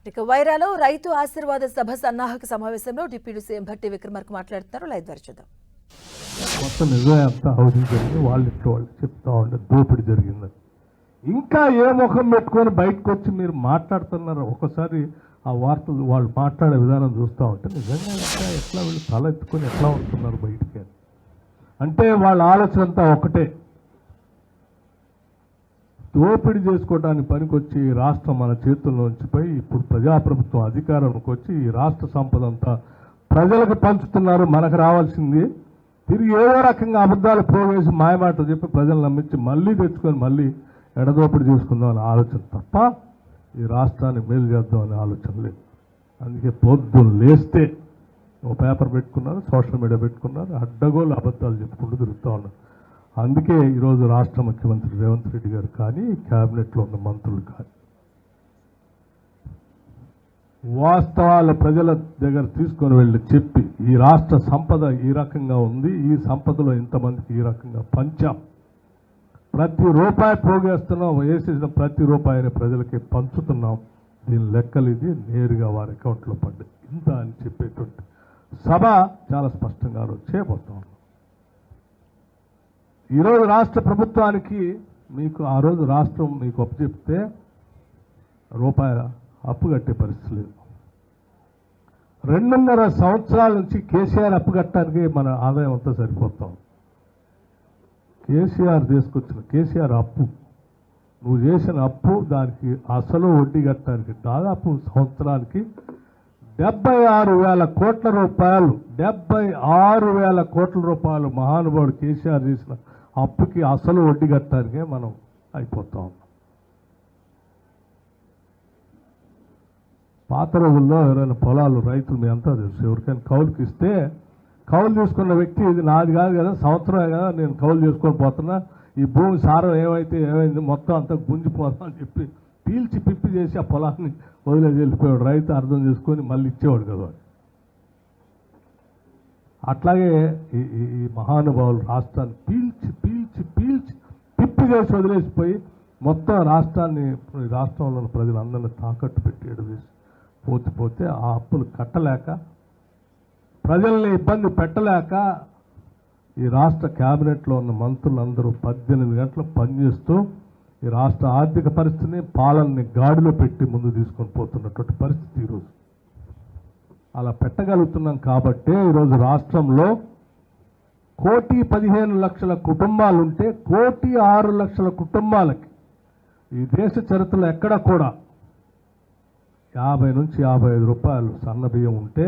ఇక వైరాలో రైతు ఆశీర్వాద సభ సన్నాహక సమావేశంలో డిప్యూటీ సీఎం భట్టి విక్రమార్క మాట్లాడుతున్నారు. లైవ్ ద్వారా చూద్దాం. మొత్తం నిజమే అంతా హౌసింగ్ జరిగింది, వాళ్ళు చెప్తా ఉండే దోపిడీ జరిగిందని. ఇంకా ఏ ముఖం పెట్టుకొని బయటకు వచ్చి మీరు మాట్లాడుతున్నారు? ఒకసారి ఆ వార్తలు వాళ్ళు మాట్లాడే విధానం చూస్తూ ఉంటే నిజంగా ఇంకా ఎట్లా వీళ్ళు తల ఎత్తుకొని ఎట్లా ఉంటున్నారు బయటికి అంటే వాళ్ళ ఆలోచన అంతా ఒకటే, దోపిడీ చేసుకోవడానికి పనికొచ్చి రాష్ట్రం మన చేతుల్లోంచి పోయి ఇప్పుడు ప్రజాప్రభుత్వం అధికారంలోకి వచ్చి ఈ రాష్ట్ర సంపద అంతా ప్రజలకు పంచుతున్నారు. మనకు రావాల్సింది తిరిగి ఏదో రకంగా అబద్ధాలు పోగేసి మాయమాటలు చెప్పి ప్రజలు నమ్మించి మళ్ళీ తెచ్చుకొని మళ్ళీ ఎడదోపిడీ చేసుకుందాం అనే ఆలోచన తప్ప ఈ రాష్ట్రాన్ని మేలు చేద్దాం అనే ఆలోచన లేదు. అందుకే పొద్దున్న లేస్తే ఒక పేపర్ పెట్టుకున్నారు, సోషల్ మీడియా పెట్టుకున్నారు, అడ్డగోలు అబద్ధాలు చెప్పుకుంటూ తిరుగుతూ ఉన్నారు. అందుకే ఈరోజు రాష్ట్ర ముఖ్యమంత్రి రేవంత్ రెడ్డి గారు కానీ క్యాబినెట్లో ఉన్న మంత్రులు కానీ వాస్తవాల ప్రజల దగ్గర తీసుకొని వెళ్ళి చెప్పి ఈ రాష్ట్ర సంపద ఈ రకంగా ఉంది, ఈ సంపదలో ఇంతమందికి ఈ రకంగా పంచాం, ప్రతి రూపాయి పోగేస్తున్నాం, వేసేసిన ప్రతి రూపాయిని ప్రజలకి పంచుతున్నాం, దీని లెక్కలు ఇది నేరుగా వారి అకౌంట్లో పడ్డాయి ఇంత అని చెప్పేటువంటి సభ చాలా స్పష్టంగా చేయబోతాం. ఈరోజు రాష్ట్ర ప్రభుత్వానికి మీకు ఆ రోజు రాష్ట్రం మీకు అప్పచెప్తే రూపాయల అప్పు కట్టే పరిస్థితి లేదు. 2.5 సంవత్సరాల నుంచి కేసీఆర్ అప్పు కట్టడానికి మన ఆదాయం అంతా సరిపోతాం. కేసీఆర్ అప్పు నువ్వు చేసిన అప్పు దానికి అసలు వడ్డీ కట్టడానికి దాదాపు సంవత్సరానికి 76,000 కోట్ల రూపాయలు 76,000 కోట్ల రూపాయలు మహానుభావుడు కేసీఆర్ చేసిన అప్పుకి అసలు వడ్డీ కట్టడానికే మనం అయిపోతా ఉన్నాం. పాత రోజుల్లో ఎవరైనా పొలాలు రైతులు మీ అంతా తెలుసు, ఎవరికైనా కౌలుకి ఇస్తే కౌలు తీసుకున్న వ్యక్తి ఇది నాది కాదు కదా, సంవత్సరమే కదా నేను కౌలు చేసుకొని పోతున్నా, ఈ భూమి సారం ఏమైంది మొత్తం అంతా గుంజిపోతాం అని చెప్పి పీల్చి పిప్పి చేసి ఆ పొలాన్ని వదిలేసి వెళ్ళిపోయాడు. రైతు అర్థం చేసుకొని మళ్ళీ ఇచ్చేవాడు కదా. అట్లాగే ఈ మహానుభావులు రాష్ట్రాన్ని పీల్చి పిప్పి చేసి వదిలేసిపోయి మొత్తం రాష్ట్రంలో ఉన్న ప్రజలందరినీ తాకట్టు పెట్టి పోతే ఆ అప్పులు కట్టలేక ప్రజల్ని ఇబ్బంది పెట్టలేక ఈ రాష్ట్ర క్యాబినెట్లో ఉన్న మంత్రులందరూ 18 గంటలు పనిచేస్తూ ఈ రాష్ట్ర ఆర్థిక పరిస్థితిని పాలనని గాడిలో పెట్టి ముందు తీసుకొని పోతున్నటువంటి పరిస్థితి ఈరోజు. అలా పెట్టగలుగుతున్నాం కాబట్టే ఈరోజు రాష్ట్రంలో 1,15,00,000 కుటుంబాలుంటే 1,06,00,000 కుటుంబాలకి ఈ దేశ చరిత్రలో ఎక్కడ కూడా 50 నుంచి 55 రూపాయలు సన్న బియ్యం ఉంటే